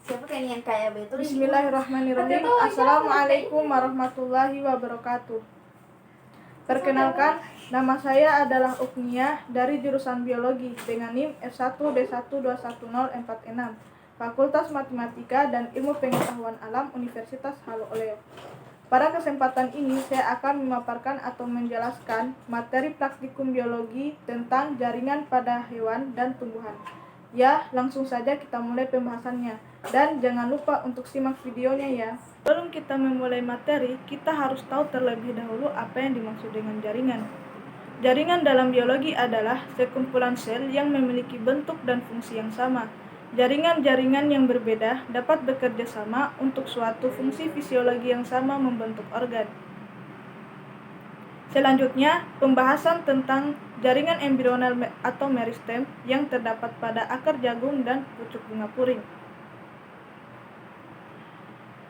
Siapa yang kayak betul? Bismillahirrahmanirrahim. Assalamualaikum warahmatullahi wabarakatuh. Perkenalkan, nama saya adalah Uknia dari jurusan Biologi dengan NIM F1D1211046, Fakultas Matematika dan Ilmu Pengetahuan Alam Universitas Haloleo. Pada kesempatan ini saya akan memaparkan atau menjelaskan materi praktikum biologi tentang jaringan pada hewan dan tumbuhan. Ya, langsung saja kita mulai pembahasannya. Dan jangan lupa untuk simak videonya ya. Sebelum kita memulai materi, kita harus tahu terlebih dahulu apa yang dimaksud dengan jaringan. Jaringan dalam biologi adalah sekumpulan sel yang memiliki bentuk dan fungsi yang sama. Jaringan-jaringan yang berbeda dapat bekerja sama untuk suatu fungsi fisiologi yang sama membentuk organ. Selanjutnya, pembahasan tentang jaringan embrional atau meristem yang terdapat pada akar jagung dan pucuk bunga puring.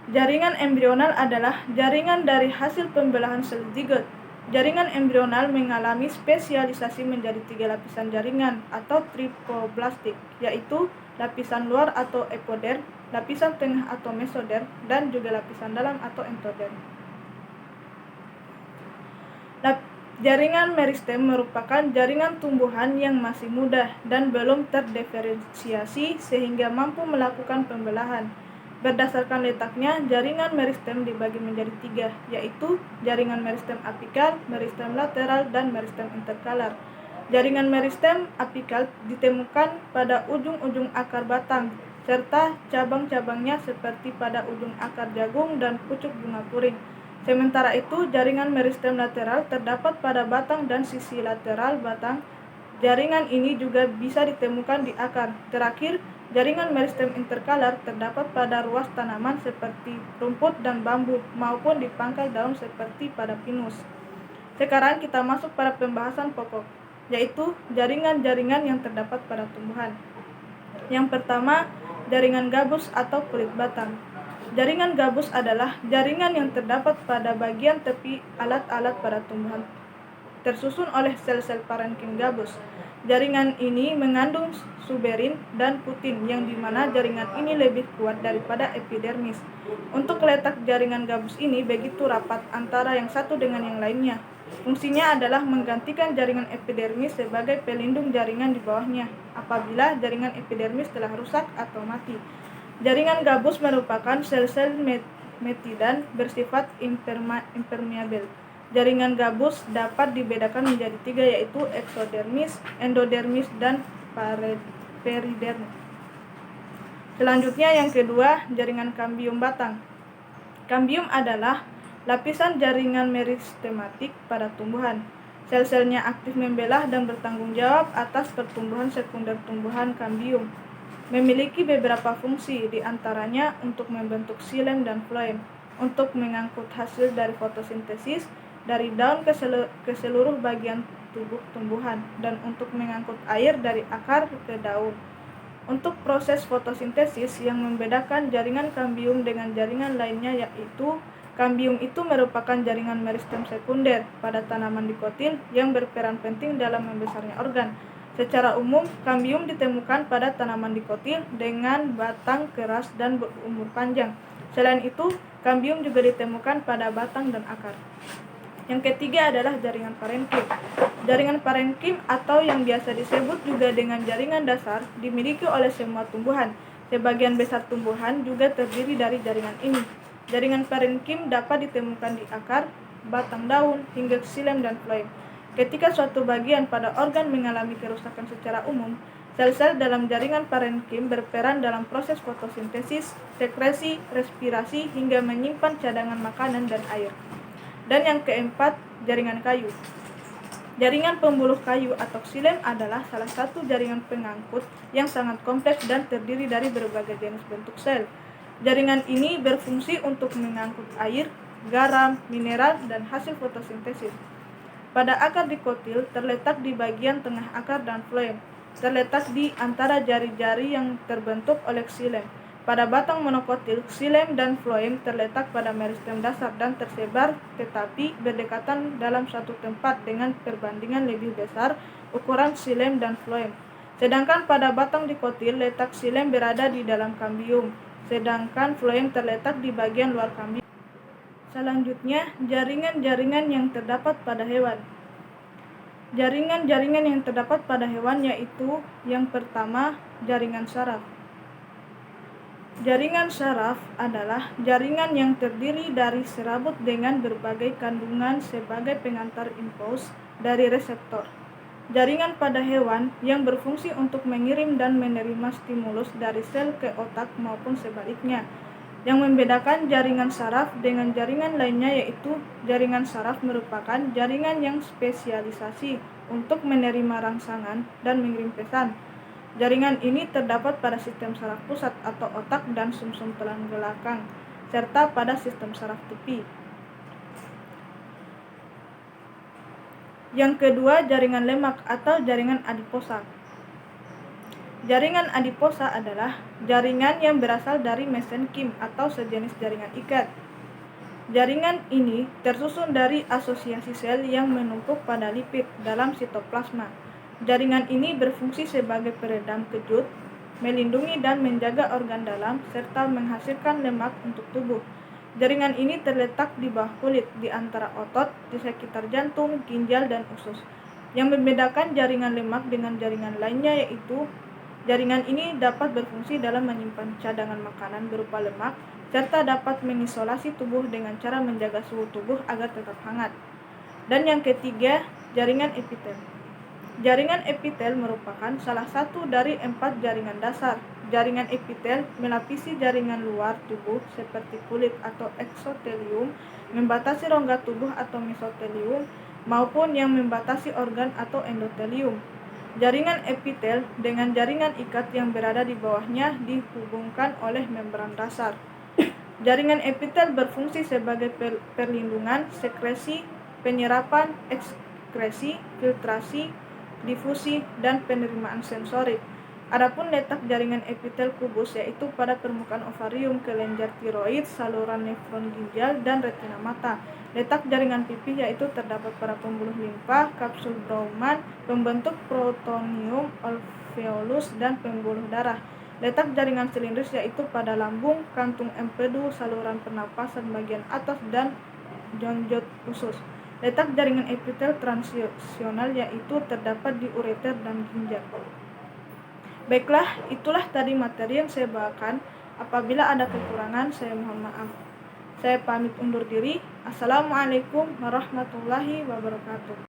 Jaringan embrional adalah jaringan dari hasil pembelahan sel zigot. Jaringan embrional mengalami spesialisasi menjadi 3 lapisan jaringan atau tripoblastik, yaitu lapisan luar atau epiderm, lapisan tengah atau mesoderm, dan juga lapisan dalam atau endoderm. Jaringan meristem merupakan jaringan tumbuhan yang masih muda dan belum terdiferensiasi sehingga mampu melakukan pembelahan. Berdasarkan letaknya, jaringan meristem dibagi menjadi 3, yaitu jaringan meristem apikal, meristem lateral, dan meristem interkalar. Jaringan meristem apikal ditemukan pada ujung-ujung akar batang, serta cabang-cabangnya seperti pada ujung akar jagung dan pucuk bunga puring. Sementara itu, jaringan meristem lateral terdapat pada batang dan sisi lateral batang. Jaringan ini juga bisa ditemukan di akar. Terakhir, jaringan meristem interkalar terdapat pada ruas tanaman seperti rumput dan bambu maupun di pangkal daun seperti pada pinus. Sekarang kita masuk pada pembahasan pokok, yaitu jaringan-jaringan yang terdapat pada tumbuhan. Yang pertama, jaringan gabus atau kulit batang. Jaringan gabus adalah jaringan yang terdapat pada bagian tepi alat-alat pada tumbuhan, tersusun oleh sel-sel parenkim gabus. Jaringan ini mengandung suberin dan putin, yang dimana jaringan ini lebih kuat daripada epidermis. Untuk letak jaringan gabus ini begitu rapat antara yang satu dengan yang lainnya. Fungsinya adalah menggantikan jaringan epidermis sebagai pelindung jaringan di bawahnya apabila jaringan epidermis telah rusak atau mati. Jaringan gabus merupakan sel-sel metidan bersifat impermeabel. Jaringan gabus dapat dibedakan menjadi 3, yaitu eksodermis, endodermis, dan peridermis. Selanjutnya yang kedua, jaringan kambium batang. Kambium adalah lapisan jaringan meristematik pada tumbuhan. Sel-selnya aktif membelah dan bertanggung jawab atas pertumbuhan sekunder tumbuhan kambium. Memiliki beberapa fungsi, diantaranya untuk membentuk xilem dan floem, untuk mengangkut hasil dari fotosintesis dari daun ke seluruh bagian tubuh tumbuhan, dan untuk mengangkut air dari akar ke daun. Untuk proses fotosintesis yang membedakan jaringan kambium dengan jaringan lainnya, yaitu kambium itu merupakan jaringan meristem sekunder pada tanaman dikotil yang berperan penting dalam membesarnya organ. Secara umum, kambium ditemukan pada tanaman dikotil dengan batang keras dan berumur panjang. Selain itu, kambium juga ditemukan pada batang dan akar. Yang ketiga adalah jaringan parenkim. Jaringan parenkim atau yang biasa disebut juga dengan jaringan dasar dimiliki oleh semua tumbuhan. Sebagian besar tumbuhan juga terdiri dari jaringan ini. Jaringan parenkim dapat ditemukan di akar, batang daun, hingga xilem dan floem. Ketika suatu bagian pada organ mengalami kerusakan secara umum, sel-sel dalam jaringan parenkim berperan dalam proses fotosintesis, sekresi, respirasi, hingga menyimpan cadangan makanan dan air. Dan yang keempat, jaringan kayu. Jaringan pembuluh kayu atau xilem adalah salah satu jaringan pengangkut yang sangat kompleks dan terdiri dari berbagai jenis bentuk sel. Jaringan ini berfungsi untuk mengangkut air, garam, mineral, dan hasil fotosintesis. Pada akar dikotil terletak di bagian tengah akar dan floem, terletak di antara jari-jari yang terbentuk oleh xilem. Pada batang monokotil, xilem dan floem terletak pada meristem dasar dan tersebar tetapi berdekatan dalam satu tempat dengan perbandingan lebih besar ukuran xilem dan floem. Sedangkan pada batang dikotil, letak xilem berada di dalam kambium, sedangkan floem terletak di bagian luar kambing. Selanjutnya, jaringan-jaringan yang terdapat pada hewan. Jaringan-jaringan yang terdapat pada hewan yaitu yang pertama, jaringan saraf. Jaringan saraf adalah jaringan yang terdiri dari serabut dengan berbagai kandungan sebagai pengantar impuls dari reseptor. Jaringan pada hewan yang berfungsi untuk mengirim dan menerima stimulus dari sel ke otak maupun sebaliknya. Yang membedakan jaringan saraf dengan jaringan lainnya yaitu jaringan saraf merupakan jaringan yang spesialisasi untuk menerima rangsangan dan mengirim pesan. Jaringan ini terdapat pada sistem saraf pusat atau otak dan sumsum tulang belakang, serta pada sistem saraf tepi. Yang kedua, jaringan lemak atau jaringan adiposa. Jaringan adiposa adalah jaringan yang berasal dari mesenkim atau sejenis jaringan ikat. Jaringan ini tersusun dari asosiasi sel yang menumpuk pada lipid dalam sitoplasma. Jaringan ini berfungsi sebagai peredam kejut, melindungi dan menjaga organ dalam, serta menghasilkan lemak untuk tubuh. Jaringan ini terletak di bawah kulit, di antara otot, di sekitar jantung, ginjal, dan usus. Yang membedakan jaringan lemak dengan jaringan lainnya yaitu jaringan ini dapat berfungsi dalam menyimpan cadangan makanan berupa lemak, serta dapat mengisolasi tubuh dengan cara menjaga suhu tubuh agar tetap hangat. Dan yang ketiga, jaringan epitel. Jaringan epitel merupakan salah satu dari 4 jaringan dasar. Jaringan epitel melapisi jaringan luar tubuh seperti kulit atau eksotelium, membatasi rongga tubuh atau mesotelium, maupun yang membatasi organ atau endotelium. Jaringan epitel dengan jaringan ikat yang berada di bawahnya dihubungkan oleh membran dasar. Jaringan epitel berfungsi sebagai perlindungan, sekresi, penyerapan, ekskresi, filtrasi, difusi, dan penerimaan sensorik. Adapun letak jaringan epitel kubus yaitu pada permukaan ovarium, kelenjar tiroid, saluran nefron ginjal, dan retina mata. Letak jaringan pipih yaitu terdapat pada pembuluh limfa, kapsul Bowman, pembentuk peritoneum, alveolus, dan pembuluh darah. Letak jaringan silindris yaitu pada lambung, kantung empedu, saluran pernapasan bagian atas, dan jonjot usus. Letak jaringan epitel transisional yaitu terdapat di ureter dan ginjal. Baiklah, itulah tadi materi yang saya bawakan. Apabila ada kekurangan, saya mohon maaf. Saya pamit undur diri. Assalamualaikum warahmatullahi wabarakatuh.